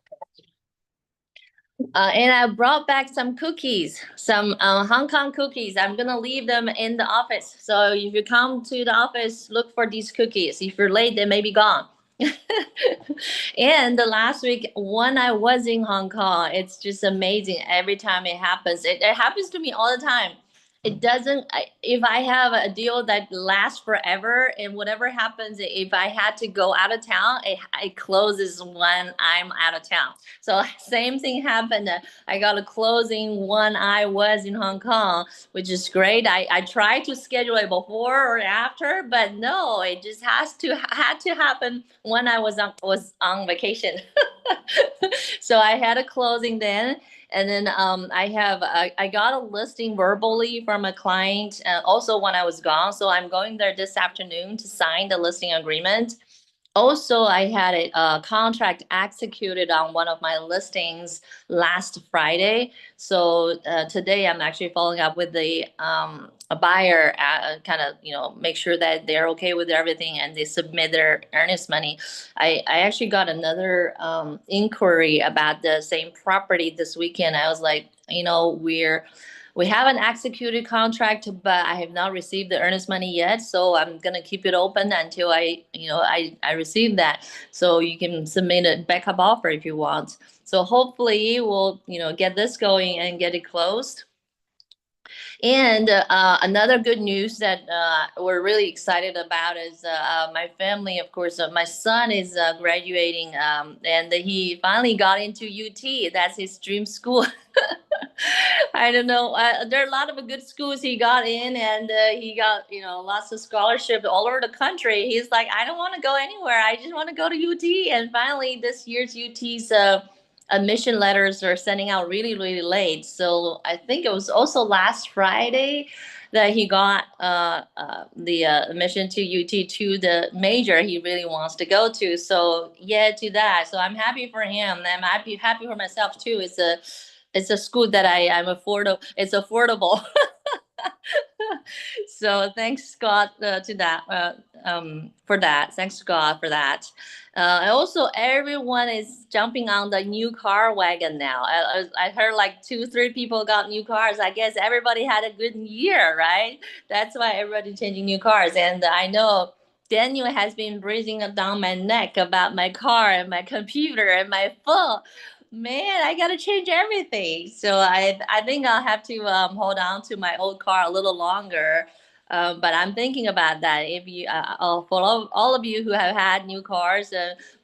And I brought back some cookies, some Hong Kong cookies. I'm gonna leave them in the office. So if you come to the office, look for these cookies. If you're late, they may be gone. And the last week when I was in Hong Kong, it's just amazing. Every time it happens, it happens to me all the time. It doesn't, if I have a deal that lasts forever and whatever happens, if I had to go out of town, it closes when I'm out of town. So same thing happened. I got a closing when I was in Hong Kong, which is great. I tried to schedule it before or after, but no, it just had to happen when I was on vacation. So I had a closing then. And then I got a listing verbally from a client also when I was gone. So I'm going there this afternoon to sign the listing agreement. Also, I had a contract executed on one of my listings last Friday. So today I'm actually following up with a buyer, kind of make sure that they're okay with everything and they submit their earnest money. I actually got another inquiry about the same property this weekend. I was like, we have an executed contract, but I have not received the earnest money yet. So I'm gonna keep it open until I receive that. So you can submit a backup offer if you want. So hopefully we'll get this going and get it closed. And another good news that we're really excited about is my family, of course, my son is graduating and he finally got into UT. That's his dream school. I don't know. There are a lot of good schools he got in, and he got lots of scholarships all over the country. He's like, I don't want to go anywhere. I just want to go to UT. And finally, this year's UT's admission letters are sending out really, really late. So I think it was also last Friday that he got the admission to UT to the major he really wants to go to. So yeah, to that. So I'm happy for him. I'm happy for myself too. It's a school that I'm affordable. It's affordable. So thanks God to that for that. Thanks God for that. Also, everyone is jumping on the new car wagon now. I heard like 2-3 people got new cars. I guess everybody had a good year, right? That's why everybody changing new cars. And I know Daniel has been breathing down my neck about my car and my computer and my phone. Man, I gotta change everything. So I think I'll have to hold on to my old car a little longer. But I'm thinking about that. If you, for all of you who have had new cars,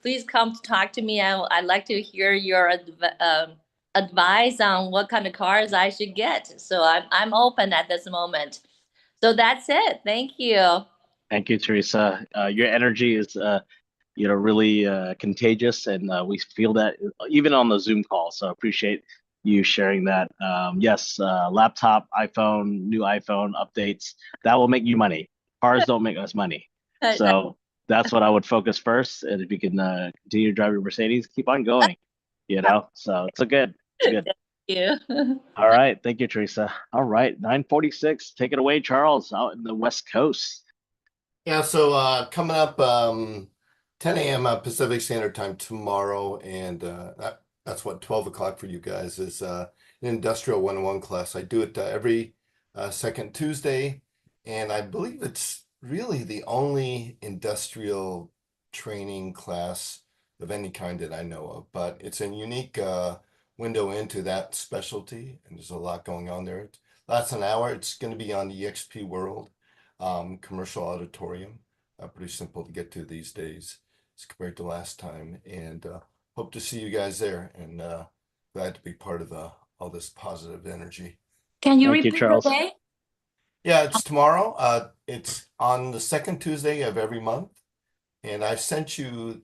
please come to talk to me. I'd like to hear your advice on what kind of cars I should get. So I'm open at this moment. So that's it. Thank you. Thank you, Teresa. Your energy is really contagious, and we feel that even on the Zoom call. So appreciate you sharing that. Yes, laptop, iPhone, new iPhone updates, that will make you money. Cars don't make us money. So that's what I would focus first. And if you can continue to drive your Mercedes, keep on going, So it's good. you. All right. Thank you, Teresa. All right. 9:46. Take it away, Charles, out in the West Coast. Yeah, so coming up 10 a.m. Pacific Standard Time tomorrow, and that's what 12 o'clock for you guys is an Industrial 101 class. I do it every second Tuesday, and I believe it's really the only industrial training class of any kind that I know of, but it's a unique window into that specialty, and there's a lot going on there. It lasts an hour. It's going to be on EXP World commercial auditorium. Pretty simple to get to these days as compared to last time, and hope to see you guys there, and glad to be part of all this positive energy. Can you Thank you, repeat Charles. the day? Yeah, it's tomorrow. It's on the second Tuesday of every month, and I've sent you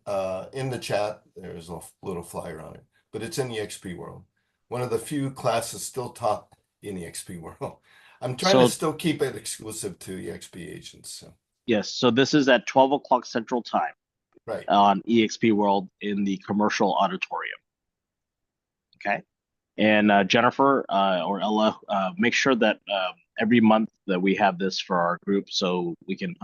in the chat, there's a little flyer on it, but it's in the EXP World. One of the few classes still taught in the EXP World. I'm trying to still keep it exclusive to EXP agents. So. Yes. So this is at 12 o'clock Central Time. Right. On EXP World in the commercial auditorium. Okay. And Jennifer or Ella, make sure that every month that we have this for our group, so we can,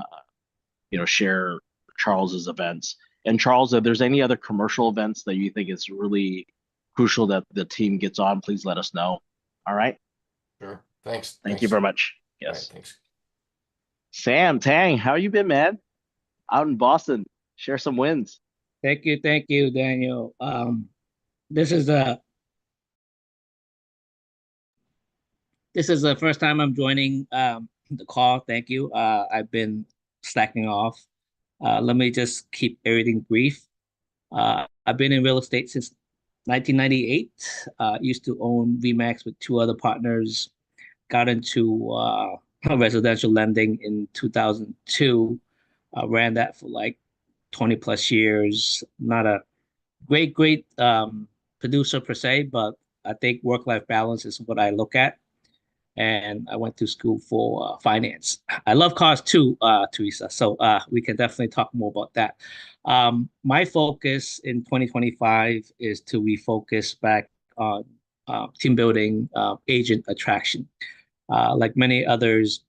share Charles's events. And Charles, if there's any other commercial events that you think is really crucial that the team gets on, please let us know. All right. Sure. Thanks. Thank you very much. Yes. Right, thanks. Sam Tang, how you been, man? Out in Boston, share some wins. Thank you, Daniel. This is the first time I'm joining the call. Thank you. I've been slacking off. Let me just keep everything brief. I've been in real estate since 1998. Used to own VMAX with two other partners. Got into residential lending in 2002. Ran that for like 20 plus years. Not a great producer per se, but I think work-life balance is what I look at. And I went to school for finance. I love cars too, Teresa. So we can definitely talk more about that. My focus in 2025 is to refocus back on team building, agent attraction. Like many others,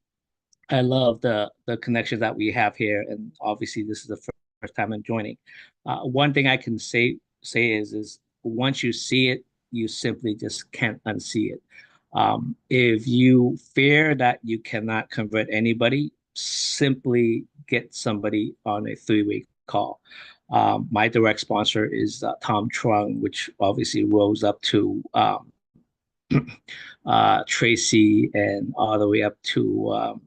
I love the connections that we have here, and obviously this is the first time I'm joining. One thing I can say is once you see it, you simply just can't unsee it. If you fear that you cannot convert anybody, simply get somebody on a three-way call. My direct sponsor is Tom Trung, which obviously rose up to Tracy and all the way up to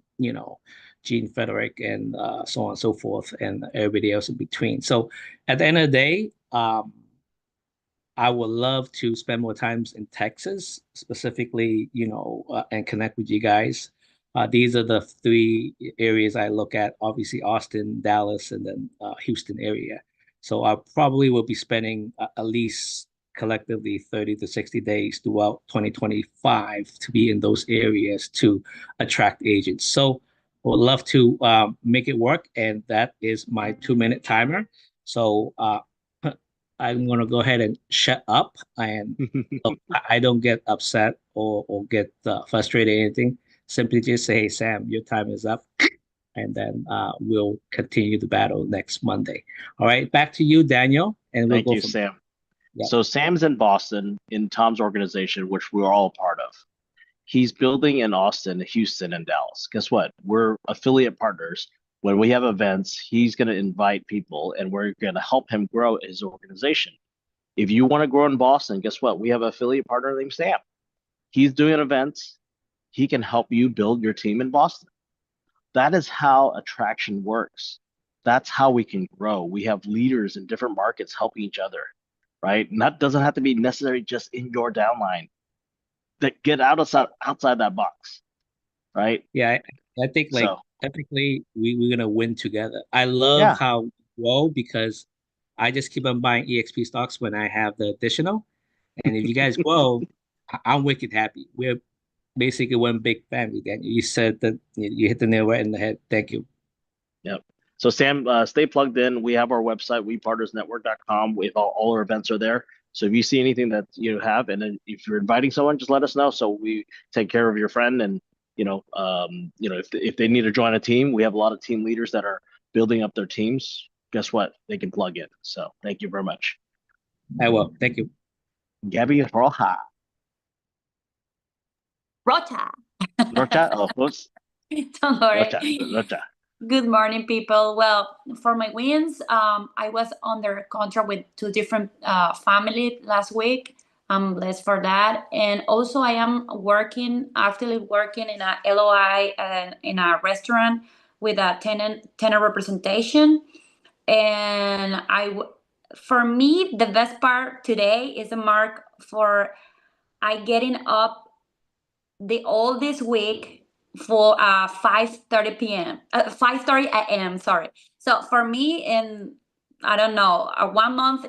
Gene Frederick and so on and so forth, and everybody else in between. So at the end of the day, I would love to spend more times in Texas, specifically, and connect with you guys. These are the three areas I look at, obviously Austin, Dallas, and then Houston area. So I probably will be spending at least collectively 30 to 60 days throughout 2025 to be in those areas to attract agents. So I would love to make it work, and that is my 2-minute timer. So I'm going to go ahead and shut up, and I don't get upset or get frustrated or anything. Simply just say, hey, Sam, your time is up, and then we'll continue the battle next Monday. All right, back to you, Daniel. And we'll Thank go you, from Sam. Yep. So Sam's in Boston in Tom's organization, which we're all a part of. He's building in Austin, Houston, and Dallas. Guess what? We're affiliate partners. When we have events, he's going to invite people, and we're going to help him grow his organization. If you want to grow in Boston, guess what? We have an affiliate partner named Sam. He's doing events. He can help you build your team in Boston. That is how attraction works. That's how we can grow. We have leaders in different markets helping each other, right? And that doesn't have to be necessary just in your downline. That get outside that box, right? Yeah, I think technically we're gonna win together. I love how we grow because I just keep on buying EXP stocks when I have the additional. And if you guys grow, I'm wicked happy. We're basically one big family. Then you said that you hit the nail right in the head. Thank you. Yep. So Sam, stay plugged in. We have our website, wepartnersnetwork.com. We have all our events are there. So if you see anything that you have, and then if you're inviting someone, just let us know so we take care of your friend. And if they need to join a team, we have a lot of team leaders that are building up their teams. Guess what? They can plug in. So thank you very much. I will. Thank you. Gabby Roja. Rocha. Rocha? Oh, whoops. Don't worry. Rocha. Good morning, people. Well, for my wins, I was under contract with two different family last week. I'm blessed for that. And also I am actively working in a LOI and in a restaurant with a tenant representation. And for me, the best part today is a mark for I getting up all this week for 5:30 p.m. 5:30 a.m. Sorry. So for me, in I don't know, 1 month,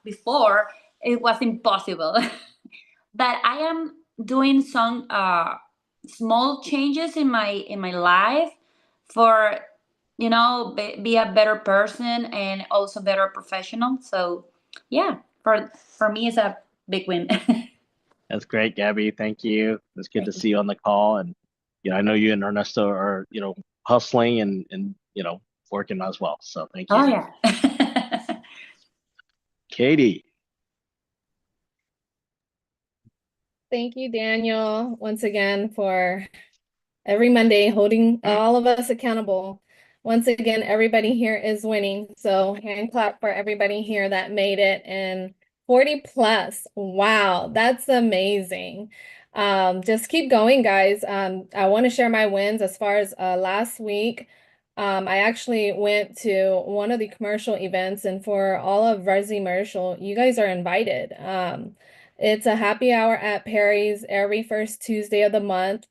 before it was impossible. But I am doing some small changes in my life for be a better person and also better professional. So yeah, for me it's a big win. That's great, Gabby. Thank you. It's good to see you on the call. And I know you and Ernesto are, hustling and working as well. So thank you. Oh yeah. Katie. Thank you, Daniel, once again for every Monday holding all of us accountable. Once again, everybody here is winning. So hand clap for everybody here that made it. And 40 plus. Wow, that's amazing. Just keep going, guys. I want to share my wins as far as last week. I actually went to one of the commercial events, and for all of Resi Commercial, you guys are invited. It's a happy hour at Perry's every first Tuesday of the month.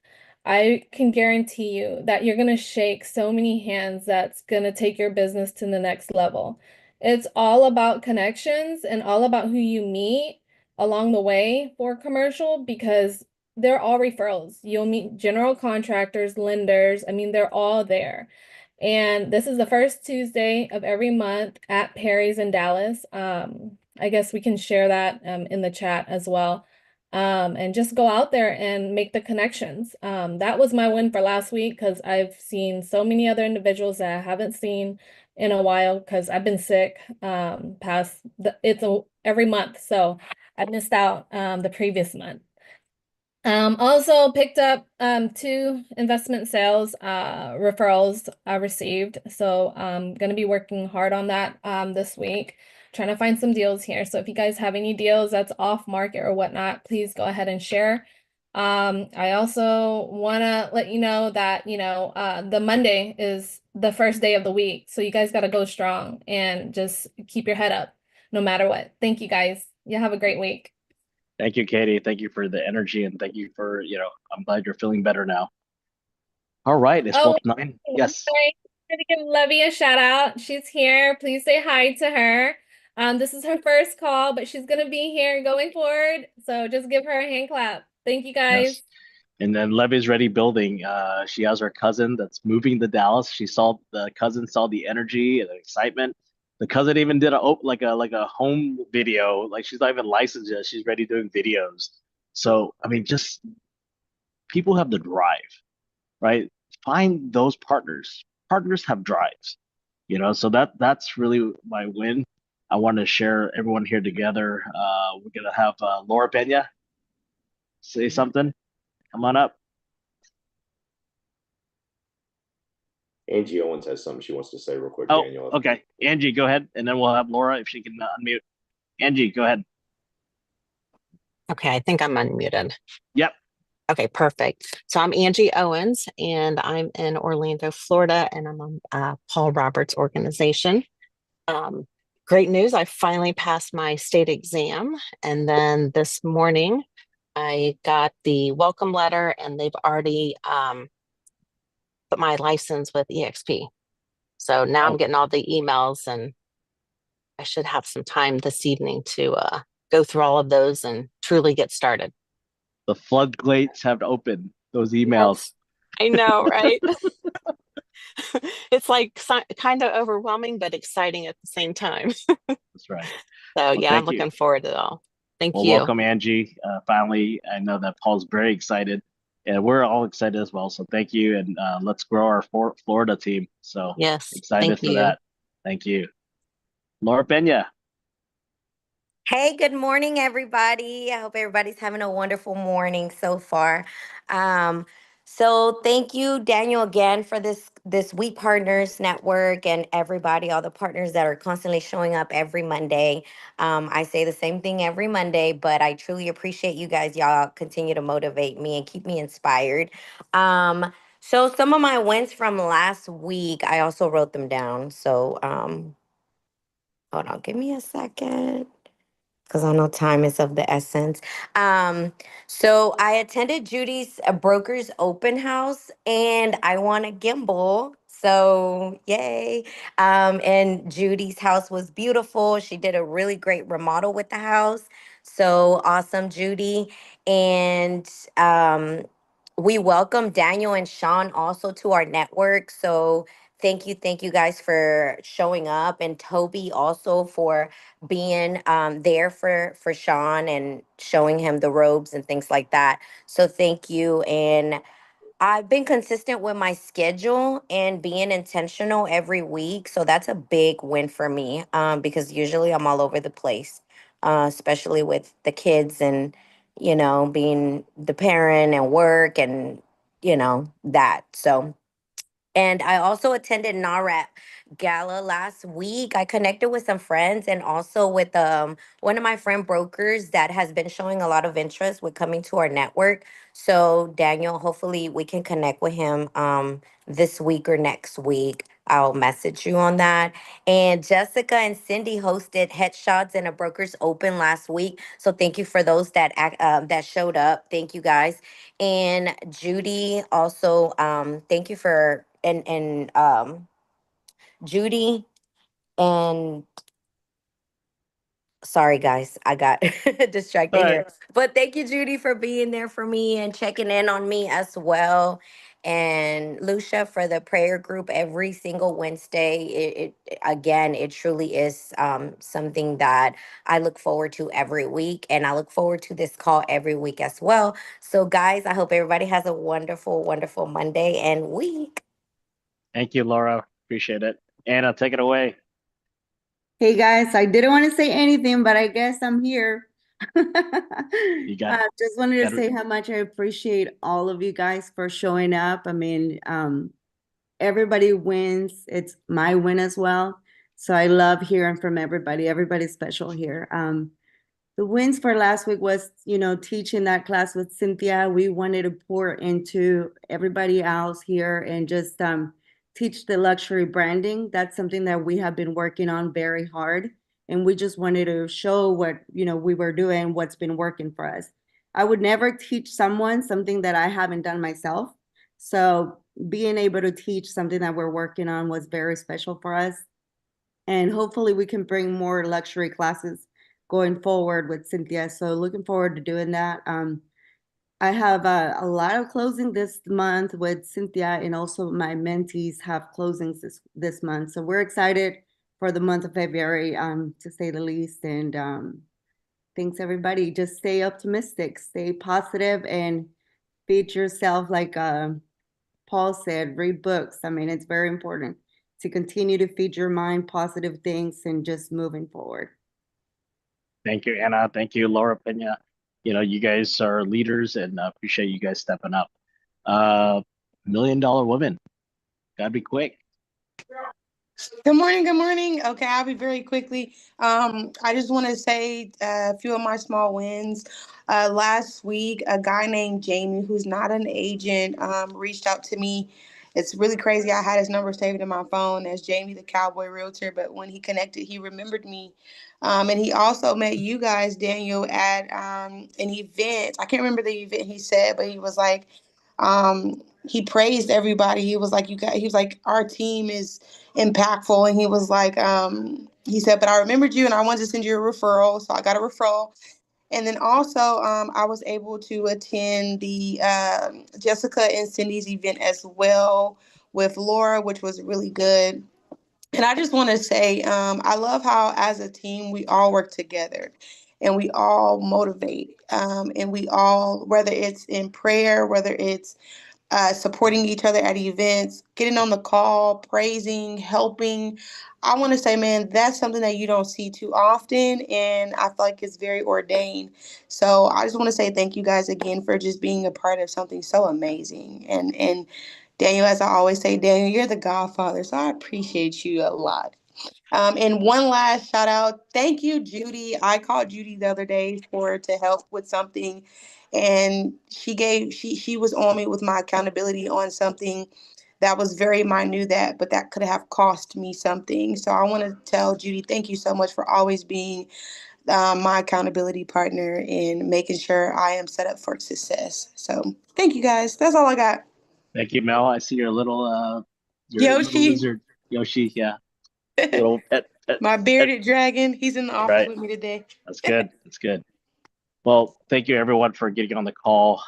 I can guarantee you that you're going to shake so many hands that's going to take your business to the next level. It's all about connections and all about who you meet along the way for commercial, because they're all referrals. You'll meet general contractors, lenders. I mean, they're all there. And this is the first Tuesday of every month at Perry's in Dallas. I guess we can share that in the chat as well. And just go out there and make the connections. That was my win for last week, because I've seen so many other individuals that I haven't seen in a while because I've been sick every month. So I missed out the previous month. Also picked up 2 investment sales referrals I received. So I'm going to be working hard on that this week, trying to find some deals here. So if you guys have any deals that's off market or whatnot, please go ahead and share. I also want to let you know that, the Monday is the first day of the week. So you guys got to go strong and just keep your head up no matter what. Thank you, guys. You have a great week. Thank you, Katie. Thank you for the energy, and thank you for, I'm glad you're feeling better now. All right, it's 12:09. Yes. Sorry. I'm going to give Levy a shout out. She's here. Please say hi to her. This is her first call, but she's going to be here going forward. So just give her a hand clap. Thank you, guys. Yes. And then Levy's ready building. She has her cousin that's moving to Dallas. The cousin saw the energy and the excitement. The cousin even did a home video. Like, she's not even licensed yet. She's ready doing videos. So, I mean, just people have the drive, right? Find those partners. Partners have drives, so that's really my win. I want to share everyone here together. We're going to have Laura Pena say something. Come on up. Angie Owens has something she wants to say real quick. Oh, Daniel. okay. Angie, go ahead. And then we'll have Laura if she can unmute. Angie, go ahead. Okay, I think I'm unmuted. Yep. Okay, perfect. So I'm Angie Owens, and I'm in Orlando, Florida, and I'm on Paul Roberts' organization. Great news, I finally passed my state exam. And then this morning, I got the welcome letter, and they've already put my license with EXP. So now I'm getting all the emails, and I should have some time this evening to go through all of those and truly get started. The floodgates have opened, those emails. Yes, I know, right? it's like kind of overwhelming, but exciting at the same time. That's right. So Well, yeah, I'm thank you. looking forward to it all. Thank Well, you. welcome, Angie. Finally, I know that Paul's very excited, and we're all excited as well. So thank you, and let's grow our Florida team. So Yes, excited thank for you. that. Thank you. Laura Pena. Hey, good morning, everybody. I hope everybody's having a wonderful morning so far. So thank you, Daniel, again for this We Partners Network and everybody, all the partners that are constantly showing up every Monday. I say the same thing every Monday, but I truly appreciate you guys. Y'all continue to motivate me and keep me inspired. So some of my wins from last week, I also wrote them down. So hold on, give me a second because I know time is of the essence. So I attended Judy's broker's open house and I won a gimbal. So yay. And Judy's house was beautiful. She did a really great remodel with the house. So awesome, Judy. And we welcome Daniel and Sean also to our network. So thank you guys for showing up, and Toby also for being there for Sean and showing him the robes and things like that. So thank you. And I've been consistent with my schedule and being intentional every week. So that's a big win for me because usually I'm all over the place, especially with the kids and, being the parent and work and, that. So and I also attended NARAP Gala last week. I connected with some friends and also with one of my friend brokers that has been showing a lot of interest with coming to our network. So Daniel, hopefully we can connect with him this week or next week. I'll message you on that. And Jessica and Cindy hosted Headshots and a Brokers Open last week. So thank you for those that showed up. Thank you guys. And Judy also, thank you for and Judy and sorry guys, I got distracted All right. here. But thank you, Judy, for being there for me and checking in on me as well. And Lucia for the prayer group every single Wednesday. It again, it truly is something that I look forward to every week, and I look forward to this call every week as well. So, guys, I hope everybody has a wonderful, wonderful Monday and week. Thank you, Laura. Appreciate it. Anna, take it away. Hey guys, I didn't want to say anything, but I guess I'm here. You got it. Just wanted to Got it. say how much I appreciate all of you guys for showing up. I mean, everybody wins. It's my win as well. So I love hearing from everybody. Everybody's special here. The wins for last week was, teaching that class with Cynthia. We wanted to pour into everybody else here and just teach the luxury branding. That's something that we have been working on very hard. And we just wanted to show what, we were doing, what's been working for us. I would never teach someone something that I haven't done myself. So being able to teach something that we're working on was very special for us. And hopefully we can bring more luxury classes going forward with Cynthia. So looking forward to doing that. I have a lot of closing this month with Cynthia, and also my mentees have closings this month. So we're excited for the month of February, to say the least. And thanks everybody. Just stay optimistic, stay positive, and feed yourself like Paul said, read books. I mean, it's very important to continue to feed your mind positive things and just moving forward. Thank you, Anna. Thank you, Laura Pena. You guys are leaders, and appreciate you guys stepping up. $1 Million Woman. Gotta be quick. Good morning. Good morning. Okay, I'll be very quickly. I just want to say a few of my small wins. Last week, a guy named Jamie, who's not an agent, reached out to me. It's really crazy. I had his number saved in my phone as Jamie, the cowboy realtor, but when he connected, he remembered me. And he also met you guys, Daniel, at an event. I can't remember the event he said, but he was like, he praised everybody. He was like, he was like, our team is impactful. And he was like, he said, but I remembered you and I wanted to send you a referral. So I got a referral. And then also, I was able to attend the Jessica and Cindy's event as well, with Laura, which was really good. And I just want to say, I love how as a team, we all work together and we all motivate. And we all, whether it's in prayer, whether it's supporting each other at events, getting on the call, praising, helping. I want to say, man, that's something that you don't see too often. And I feel like it's very ordained. So I just want to say thank you guys again for just being a part of something so amazing. And Daniel, as I always say, Daniel, you're the godfather. So I appreciate you a lot. And one last shout out. Thank you, Judy. I called Judy the other day to help with something. And she was on me with my accountability on something that was very minute, but that could have cost me something. So I want to tell Judy, thank you so much for always being my accountability partner and making sure I am set up for success. So thank you guys. That's all I got. Thank you, Mel. I see your little little Yoshi, lizard, Yoshi. Yeah, little my bearded dragon. He's in the office right. with me today. That's good. That's good. Well, thank you everyone for getting on the call.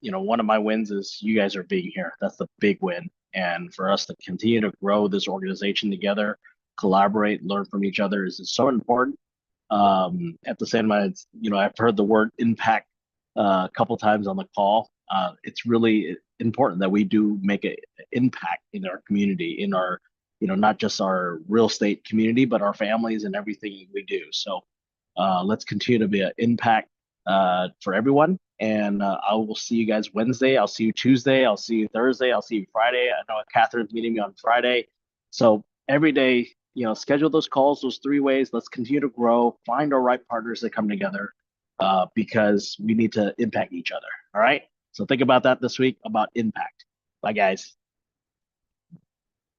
One of my wins is you guys are being here. That's the big win. And for us to continue to grow this organization together, collaborate, learn from each other is so important. At the same time, I've heard the word impact a couple times on the call. It's really important that we do make an impact in our community, in our, not just our real estate community, but our families and everything we do. So let's continue to be an impact for everyone. And I will see you guys Wednesday. I'll see you Tuesday. I'll see you Thursday. I'll see you Friday. I know Catherine's meeting me on Friday. So every day, schedule those calls, those 3 ways. Let's continue to grow, find our right partners that come together because we need to impact each other. All right. So think about that this week, about impact. Bye, guys.